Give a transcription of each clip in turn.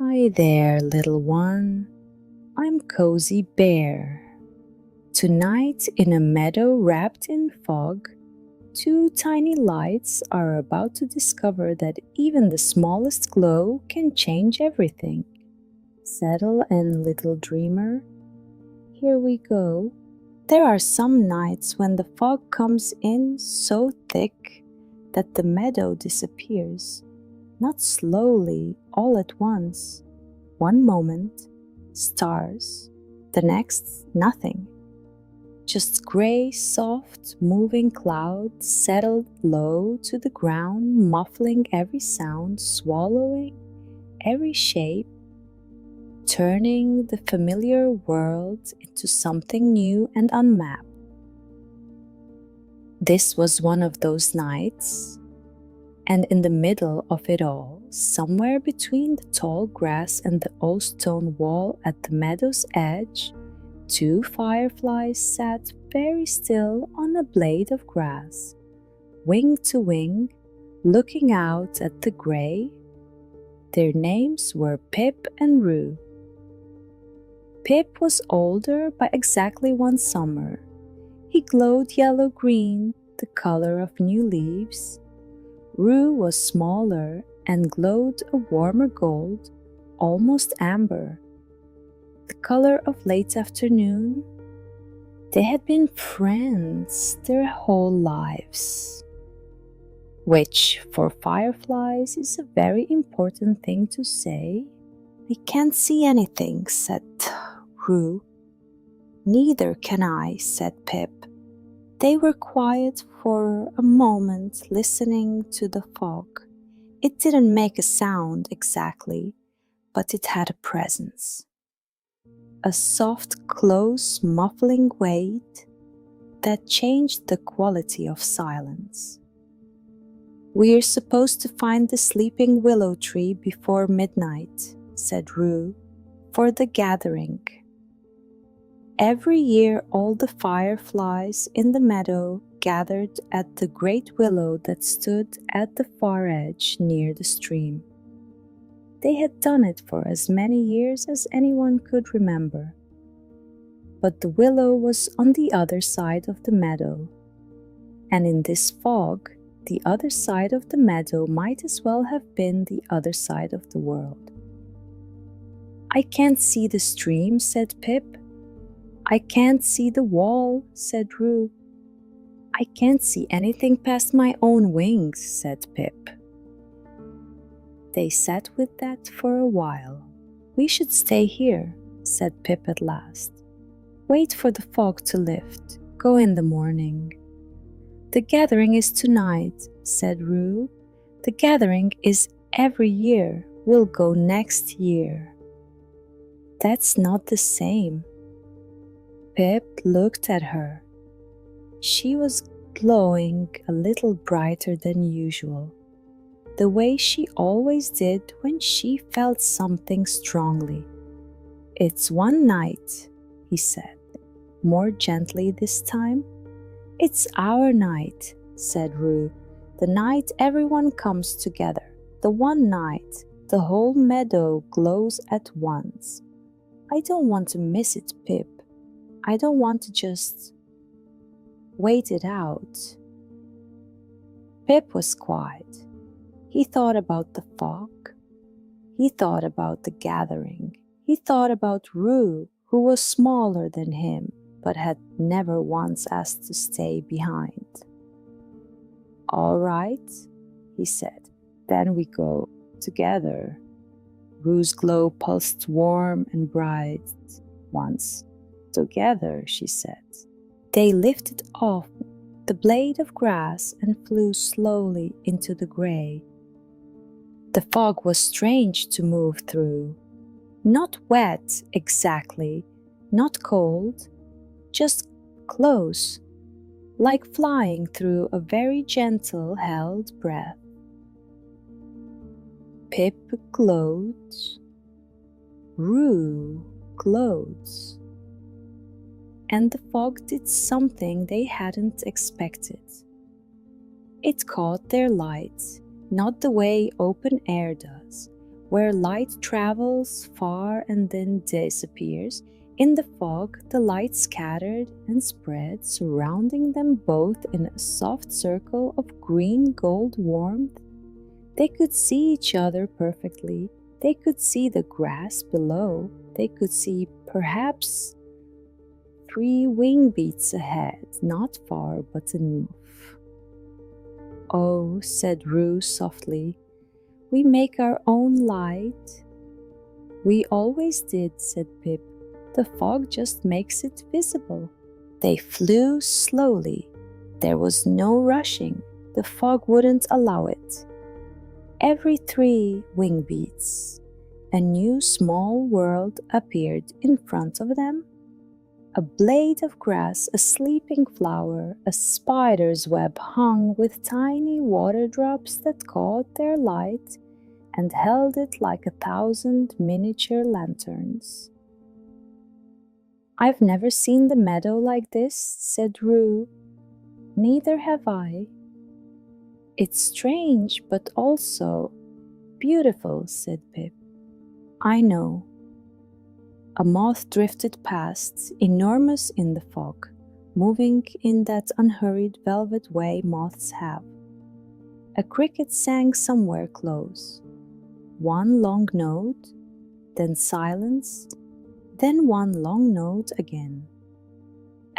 Hi there, little one. I'm Cozy Bear. Tonight, in a meadow wrapped in fog, two tiny lights are about to discover that even the smallest glow can change everything. Settle in, little dreamer. Here we go. There are some nights when the fog comes in so thick that the meadow disappears, not slowly, all at once. One moment, stars, the next, nothing. Just gray, soft, moving clouds settled low to the ground, muffling every sound, swallowing every shape, turning the familiar world into something new and unmapped. This was one of those nights, and in the middle of it all, somewhere between the tall grass and the old stone wall at the meadow's edge, two fireflies sat very still on a blade of grass, wing to wing, looking out at the gray. Their names were Pip and Rue. Pip was older by exactly one summer. He glowed yellow-green, the color of new leaves. Rue was smaller and glowed a warmer gold, almost amber, the color of late afternoon. They had been friends their whole lives, which for fireflies is a very important thing to say. I can't see anything, said Rue. Neither can I, said Pip. They were quiet for a moment, listening to the fog. It didn't make a sound exactly, but it had a presence. A soft, close, muffling weight that changed the quality of silence. "We're supposed to find the sleeping willow tree before midnight," said Rue, "for the gathering. Every year all the fireflies in the meadow gathered at the great willow that stood at the far edge near the stream. They had done it for as many years as anyone could remember. But the willow was on the other side of the meadow, and in this fog, the other side of the meadow might as well have been the other side of the world. "I can't see the stream," said Pip. "I can't see the wall," said Rue. "I can't see anything past my own wings," said Pip. They sat with that for a while. "We should stay here," said Pip at last. "Wait for the fog to lift. Go in the morning." "The gathering is tonight," said Rue. "The gathering is every year. We'll go next year." "That's not the same." Pip looked at her. She was glowing a little brighter than usual, the way she always did when she felt something strongly. "It's one night," he said, more gently this time. "It's our night," said Rue. "The night everyone comes together. The one night the whole meadow glows at once. I don't want to miss it, Pip. I don't want to just wait it out." Pip was quiet. He thought about the fog. He thought about the gathering. He thought about Rue, who was smaller than him, but had never once asked to stay behind. "All right," he said, "then we go together." Rue's glow pulsed warm and bright once. "Together," she said. They lifted off the blade of grass and flew slowly into the gray. The fog was strange to move through. Not wet exactly, not cold, just close, like flying through a very gentle held breath. Pip glowed. Rue glowed. And the fog did something they hadn't expected. It caught their light, not the way open air does, where light travels far and then disappears. In the fog, the light scattered and spread, surrounding them both in a soft circle of green-gold warmth. They could see each other perfectly. They could see the grass below. They could see perhaps 3 wing beats ahead, not far, but enough. "Oh," said Rue softly, "we make our own light." "We always did," said Pip. "The fog just makes it visible." They flew slowly. There was no rushing. The fog wouldn't allow it. Every 3 wing beats, a new small world appeared in front of them. A blade of grass, a sleeping flower, a spider's web hung with tiny water drops that caught their light and held it like 1,000 miniature lanterns. "I've never seen the meadow like this," said Rue. "Neither have I." "It's strange, but also beautiful," said Pip. "I know." A moth drifted past, enormous in the fog, moving in that unhurried velvet way moths have. A cricket sang somewhere close. One long note, then silence, then one long note again,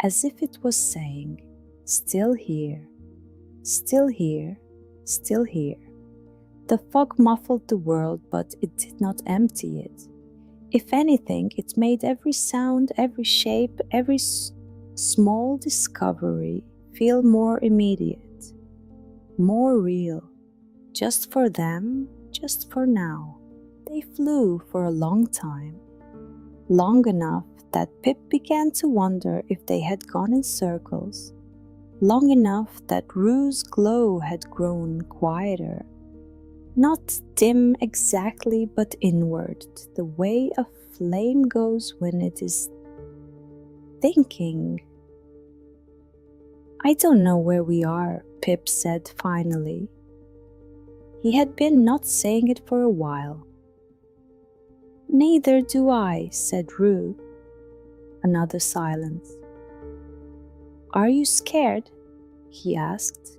as if it was saying, "Still here, still here, still here." The fog muffled the world, but it did not empty it. If anything, it made every sound, every shape, every small discovery feel more immediate, more real, just for them, just for now. They flew for a long time, long enough that Pip began to wonder if they had gone in circles, long enough that Rue's glow had grown quieter. Not dim exactly, but inward, the way a flame goes when it is thinking. "I don't know where we are," Pip said finally. He had been not saying it for a while. "Neither do I," said Rue. Another silence. "Are you scared?" he asked.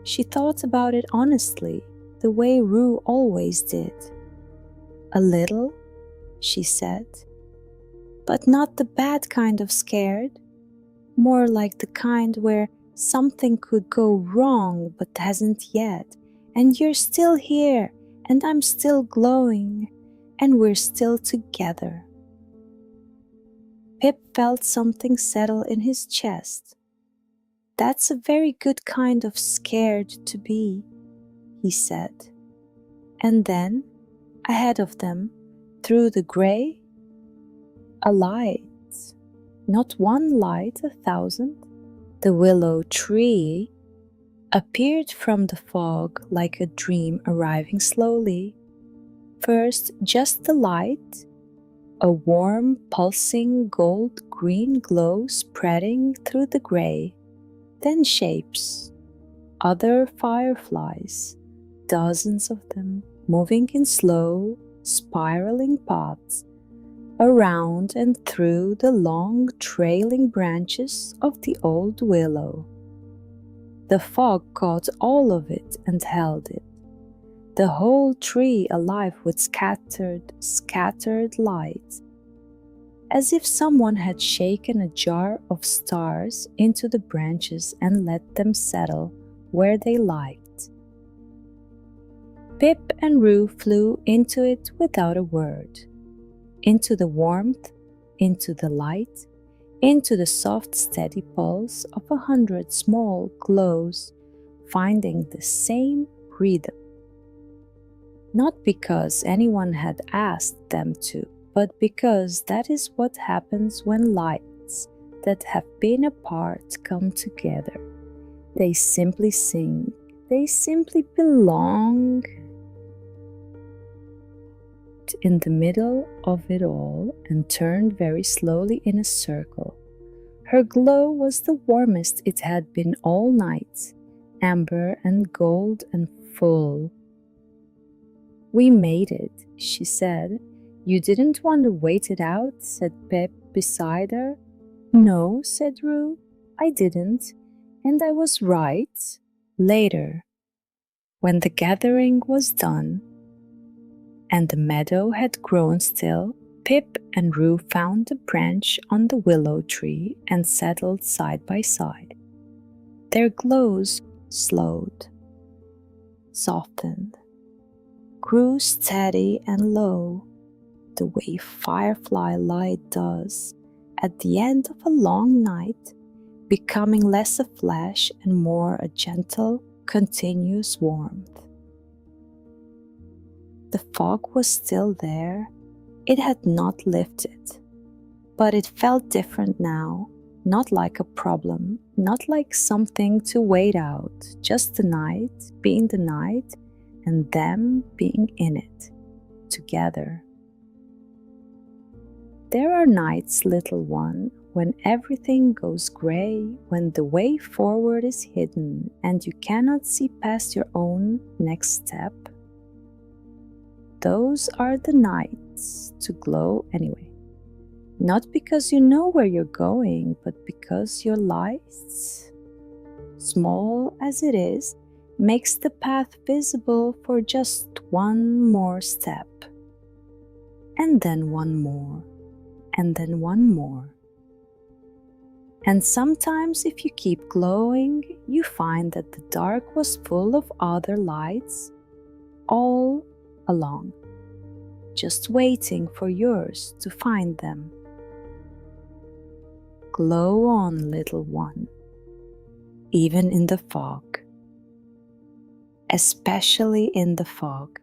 She thought about it honestly, the way Rue always did. "A little," she said, "but not the bad kind of scared, more like the kind where something could go wrong but hasn't yet, and you're still here, and I'm still glowing, and we're still together." Pip felt something settle in his chest. "That's a very good kind of scared to be," he said. And then, ahead of them, through the grey, a light. Not one light, 1,000. The willow tree appeared from the fog like a dream arriving slowly. First, just the light, a warm, pulsing gold-green glow spreading through the grey. Then shapes, other fireflies, dozens of them, moving in slow, spiraling paths around and through the long trailing branches of the old willow. The fog caught all of it and held it, the whole tree alive with scattered light, as if someone had shaken a jar of stars into the branches and let them settle where they liked. Pip and Rue flew into it without a word, into the warmth, into the light, into the soft steady pulse of 100 small glows, finding the same rhythm. Not because anyone had asked them to, but because that is what happens when lights that have been apart come together. They simply sing, they simply belong. In the middle of it all and turned very slowly in a circle. Her glow was the warmest it had been all night, amber and gold and full. "We made it," she said. "You didn't want to wait it out," said Pip beside her. "No," said Rue, "I didn't, and I was right." Later, when the gathering was done and the meadow had grown still, Pip and Rue found a branch on the willow tree and settled side by side. Their glows slowed, softened, grew steady and low, the way firefly light does at the end of a long night, becoming less a flash and more a gentle, continuous warmth. The fog was still there. It had not lifted, but it felt different now, not like a problem, not like something to wait out, just the night being the night and them being in it, together. There are nights, little one, when everything goes gray, when the way forward is hidden and you cannot see past your own next step. Those are the nights to glow anyway. Not because you know where you're going, but because your light, small as it is, makes the path visible for just one more step. And then one more, and then one more. And sometimes if you keep glowing, you find that the dark was full of other lights all along, just waiting for yours to find them. Glow on, little one, even in the fog, especially in the fog.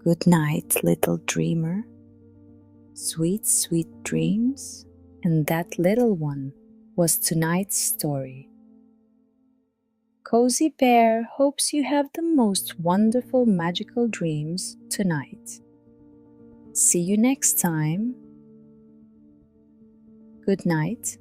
Good night, little dreamer. Sweet, sweet dreams. And that little one was tonight's story. Cozy Bear hopes you have the most wonderful magical dreams tonight. See you next time. Good night.